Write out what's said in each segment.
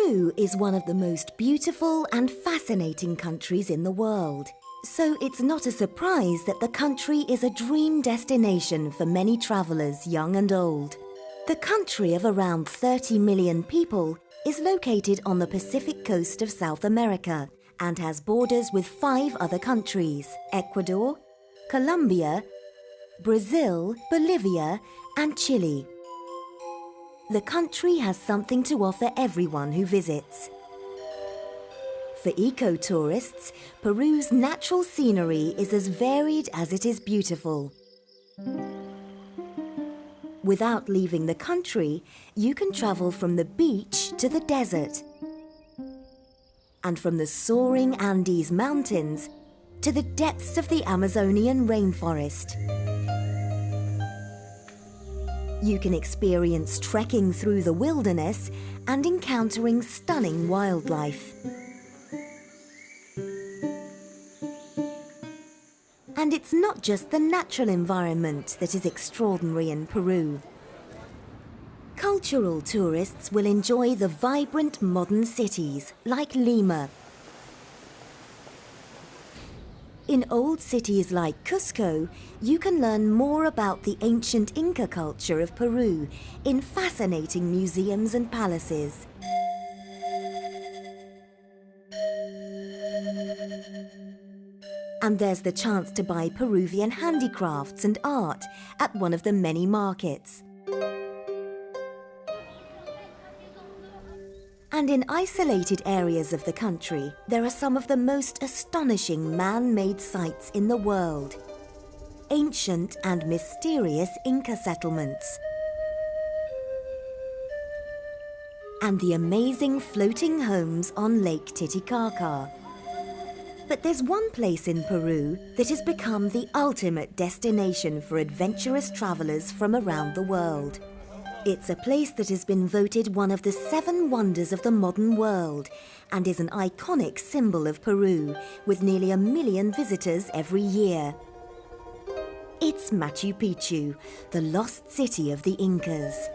Peru is one of the most beautiful and fascinating countries in the world. So it's not a surprise that the country is a dream destination for many travellers, young and old. The country of around 30 million people is located on the Pacific coast of South America and has borders with 5 other countries: Ecuador, Colombia, Brazil, Bolivia, and Chile. The country has something to offer everyone who visits. For eco-tourists, Peru's natural scenery is as varied as it is beautiful. Without leaving the country, you can travel from the beach to the desert, and from the soaring Andes Mountains to the depths of the Amazonian rainforest. You can experience trekking through the wilderness and encountering stunning wildlife. And it's not just the natural environment that is extraordinary in Peru. Cultural tourists will enjoy the vibrant modern cities like Lima. In old cities like Cusco, you can learn more about the ancient Inca culture of Peru in fascinating museums and palaces. And there's the chance to buy Peruvian handicrafts and art at one of the many markets. And in isolated areas of the country, there are some of the most astonishing man-made sites in the world. Ancient and mysterious Inca settlements. And the amazing floating homes on Lake Titicaca. But there's one place in Peru that has become the ultimate destination for adventurous travellers from around the world. It's a place that has been voted one of the 7 wonders of the modern world and is an iconic symbol of Peru, with nearly 1 million visitors every year. It's Machu Picchu, the lost city of the Incas.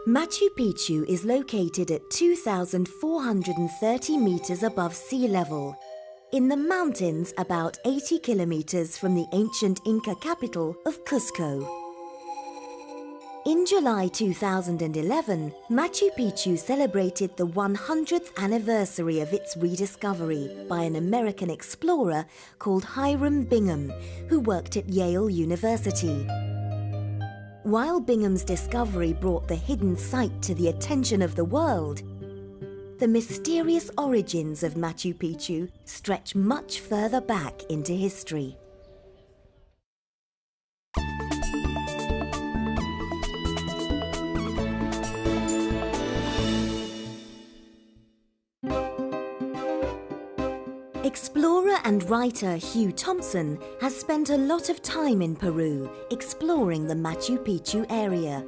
Machu Picchu is located at 2,430 meters above sea level, in the mountains about 80 kilometers from the ancient Inca capital of Cusco. In July 2011, Machu Picchu celebrated the 100th anniversary of its rediscovery by an American explorer called Hiram Bingham, who worked at Yale University. While Bingham's discovery brought the hidden site to the attention of the world, the mysterious origins of Machu Picchu stretch much further back into history. Explorer and writer Hugh Thompson has spent a lot of time in Peru exploring the Machu Picchu area.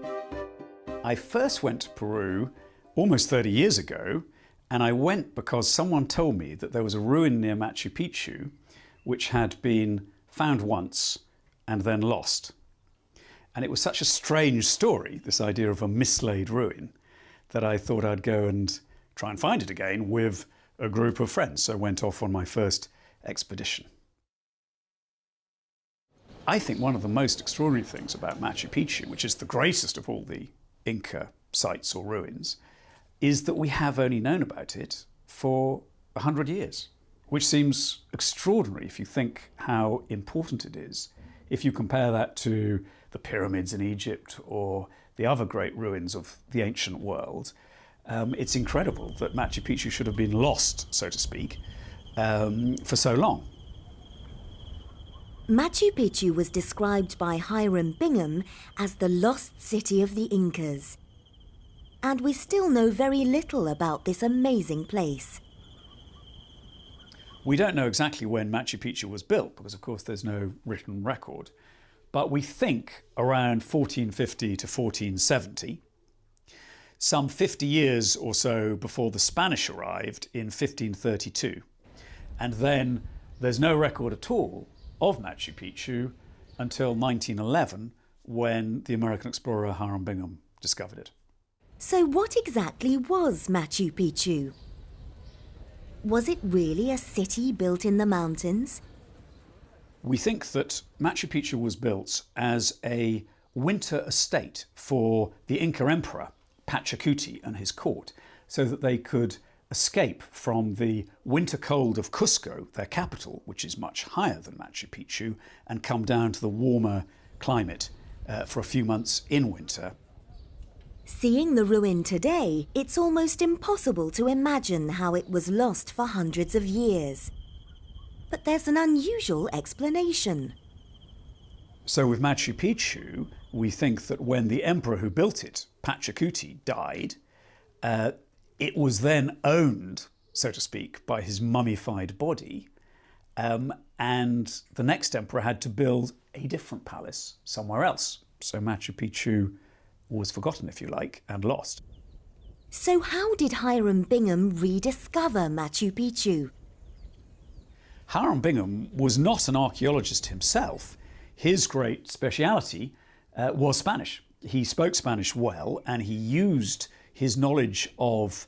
I first went to Peru almost 30 years ago, and I went because someone told me that there was a ruin near Machu Picchu which had been found once and then lost. And it was such a strange story, this idea of a mislaid ruin, that I thought I'd go and try and find it again with a group of friends. So I went off on my first expedition. I think one of the most extraordinary things about Machu Picchu, which is the greatest of all the Inca sites or ruins, is that we have only known about it for 100 years, which seems extraordinary if you think how important it is. If you compare that to the pyramids in Egypt or the other great ruins of the ancient world, it's incredible that Machu Picchu should have been lost, so to speak, for so long. Machu Picchu was described by Hiram Bingham as the lost city of the Incas. And we still know very little about this amazing place. We don't know exactly when Machu Picchu was built, because of course there's no written record, but we think around 1450 to 1470, some 50 years or so before the Spanish arrived in 1532. And then there's no record at all of Machu Picchu until 1911, when the American explorer Hiram Bingham discovered it. So what exactly was Machu Picchu? Was it really a city built in the mountains? We think that Machu Picchu was built as a winter estate for the Inca emperor Pachacuti and his court, so that they could escape from the winter cold of Cusco, their capital, which is much higher than Machu Picchu, and come down to the warmer climate for a few months in winter. Seeing the ruin today, it's almost impossible to imagine how it was lost for hundreds of years. But there's an unusual explanation. So with Machu Picchu, we think that when the emperor who built it, Pachacuti, died, it was then owned, so to speak, by his mummified body, and the next emperor had to build a different palace somewhere else. So Machu Picchu was forgotten, if you like, and lost. So how did Hiram Bingham rediscover Machu Picchu? Hiram Bingham was not an archaeologist himself. His great speciality was Spanish. He spoke Spanish well, and he used his knowledge of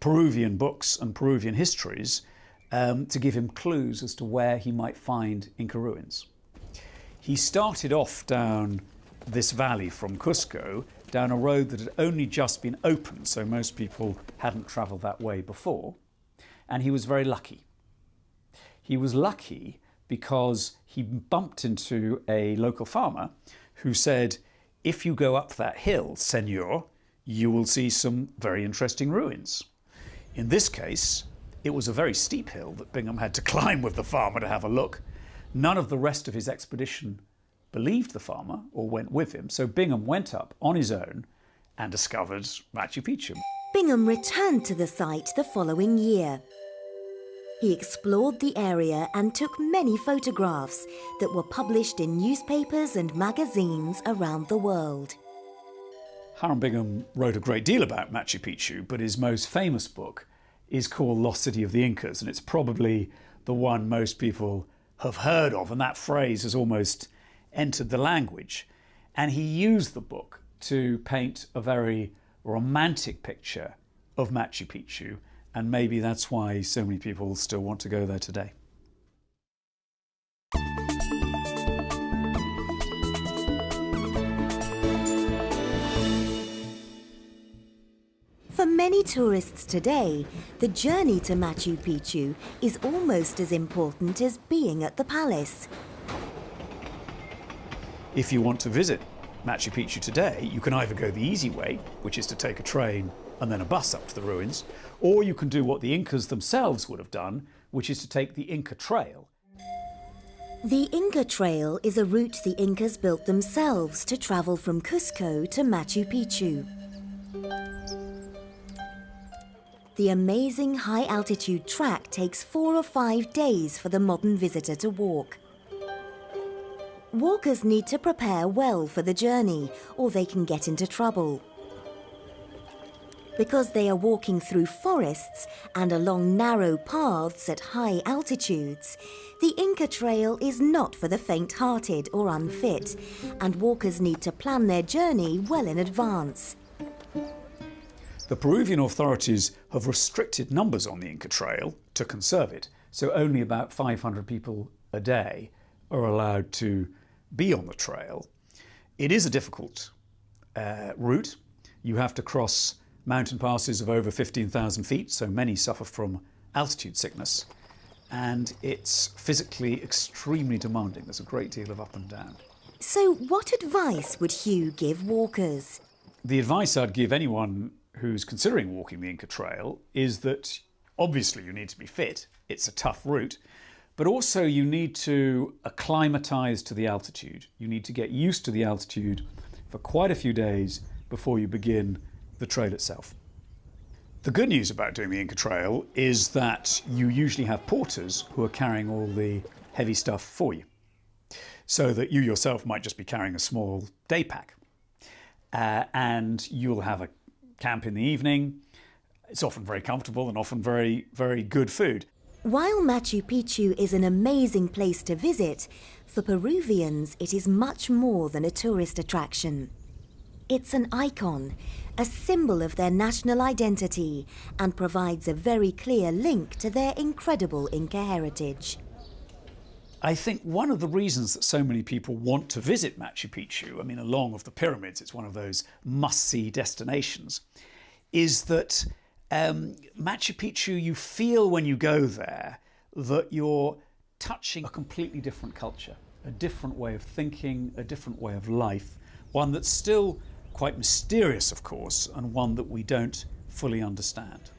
Peruvian books and Peruvian histories to give him clues as to where he might find Inca ruins. He started off down this valley from Cusco, down a road that had only just been opened, so most people hadn't travelled that way before, and he was very lucky. He was lucky because he bumped into a local farmer who said, "If you go up that hill, senor, you will see some very interesting ruins." In this case, it was a very steep hill that Bingham had to climb with the farmer to have a look. None of the rest of his expedition believed the farmer or went with him, so Bingham went up on his own and discovered Machu Picchu. Bingham returned to the site the following year. He explored the area and took many photographs that were published in newspapers and magazines around the world. Hiram Bingham wrote a great deal about Machu Picchu, but his most famous book is called Lost City of the Incas, and it's probably the one most people have heard of, and that phrase has almost entered the language. And he used the book to paint a very romantic picture of Machu Picchu, and maybe that's why so many people still want to go there today. For many tourists today, the journey to Machu Picchu is almost as important as being at the palace. If you want to visit Machu Picchu today, you can either go the easy way, which is to take a train and then a bus up to the ruins, or you can do what the Incas themselves would have done, which is to take the Inca Trail. The Inca Trail is a route the Incas built themselves to travel from Cusco to Machu Picchu. The amazing high-altitude track takes 4 or 5 days for the modern visitor to walk. Walkers need to prepare well for the journey, or they can get into trouble. Because they are walking through forests and along narrow paths at high altitudes, the Inca Trail is not for the faint-hearted or unfit, and walkers need to plan their journey well in advance. The Peruvian authorities have restricted numbers on the Inca Trail to conserve it, so only about 500 people a day are allowed to be on the trail. It is a difficult route. You have to cross mountain passes of over 15,000 feet, so many suffer from altitude sickness, and it's physically extremely demanding. There's a great deal of up and down. So what advice would Hugh give walkers? The advice I'd give anyone who's considering walking the Inca Trail is that obviously you need to be fit. It's a tough route, but also you need to acclimatise to the altitude. You need to get used to the altitude for quite a few days before you begin the trail itself. The good news about doing the Inca Trail is that you usually have porters who are carrying all the heavy stuff for you, so that you yourself might just be carrying a small day pack. And you'll have a camp in the evening. It's often very comfortable and often very, very good food. While Machu Picchu is an amazing place to visit, for Peruvians it is much more than a tourist attraction. It's an icon, a symbol of their national identity, and provides a very clear link to their incredible Inca heritage. I think one of the reasons that so many people want to visit Machu Picchu, I mean, along with the pyramids, it's one of those must-see destinations, is that Machu Picchu, you feel when you go there that you're touching a completely different culture, a different way of thinking, a different way of life, one that's still quite mysterious, of course, and one that we don't fully understand.